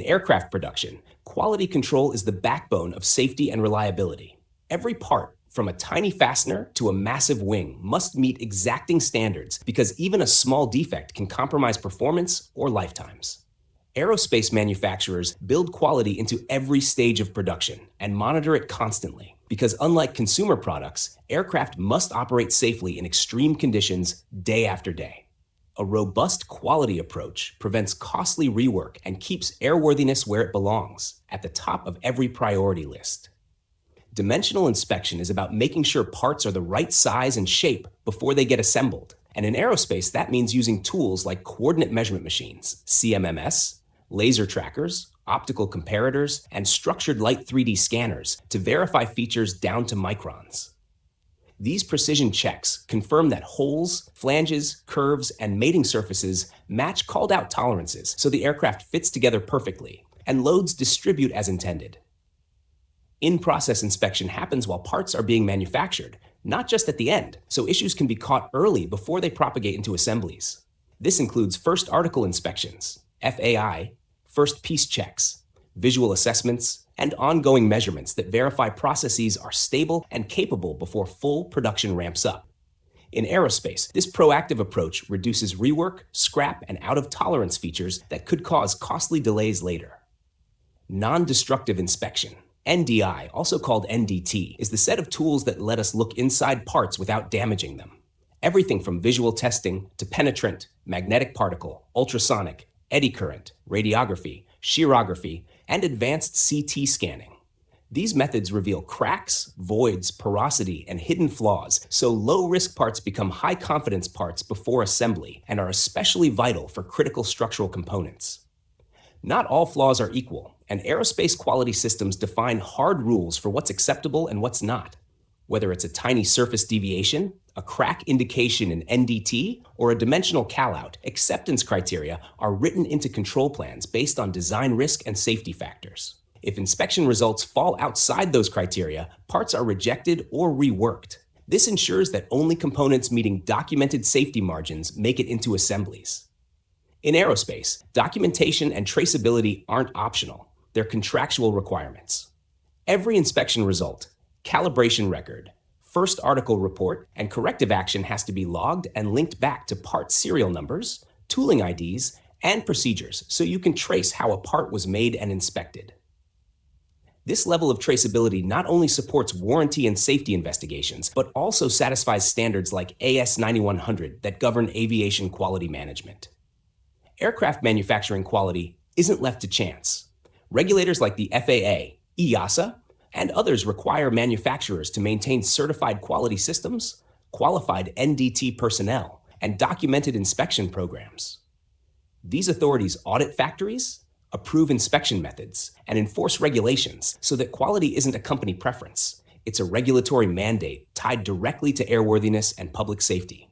aircraft production, quality control is the backbone of safety and reliability. Every part, from a tiny fastener to a massive wing, must meet exacting standards because even a small defect can compromise performance or lifetimes. Aerospace manufacturers build quality into every stage of production and monitor it constantly because unlike consumer products, aircraft must operate safely in extreme conditions day after day. A robust quality approach prevents costly rework and keeps airworthiness where it belongs, at the top of every priority list. Dimensional inspection is about making sure parts are the right size and shape before they get assembled. And in aerospace, that means using tools like coordinate measurement machines, CMMs, laser trackers, optical comparators, and structured light 3D scanners to verify features down to microns. These precision checks confirm that holes, flanges, curves, and mating surfaces match called-out tolerances so the aircraft fits together perfectly and loads distribute as intended. In-process inspection happens while parts are being manufactured, not just at the end, so issues can be caught early before they propagate into assemblies. This includes first article inspections, FAI, first piece checks, visual assessments, and ongoing measurements that verify processes are stable and capable before full production ramps up. In aerospace, this proactive approach reduces rework, scrap, and out-of-tolerance features that could cause costly delays later. Non-destructive inspection, NDI, also called NDT, is the set of tools that let us look inside parts without damaging them. Everything from visual testing to penetrant, magnetic particle, ultrasonic, eddy current, radiography, shearography, and advanced CT scanning. These methods reveal cracks, voids, porosity, and hidden flaws, so low-risk parts become high-confidence parts before assembly and are especially vital for critical structural components. Not all flaws are equal, and aerospace quality systems define hard rules for what's acceptable and what's not. Whether it's a tiny surface deviation, a crack indication in NDT, or a dimensional callout, acceptance criteria are written into control plans based on design risk and safety factors. If inspection results fall outside those criteria, parts are rejected or reworked. This ensures that only components meeting documented safety margins make it into assemblies. In aerospace, documentation and traceability aren't optional. They're contractual requirements. Every inspection result, calibration record, first article report, and corrective action has to be logged and linked back to part serial numbers, tooling IDs, and procedures so you can trace how a part was made and inspected. This level of traceability not only supports warranty and safety investigations, but also satisfies standards like AS 9100 that govern aviation quality management. Aircraft manufacturing quality isn't left to chance. Regulators like the FAA, EASA, and others require manufacturers to maintain certified quality systems, qualified NDT personnel, and documented inspection programs. These authorities audit factories, approve inspection methods, and enforce regulations so that quality isn't a company preference. It's a regulatory mandate tied directly to airworthiness and public safety.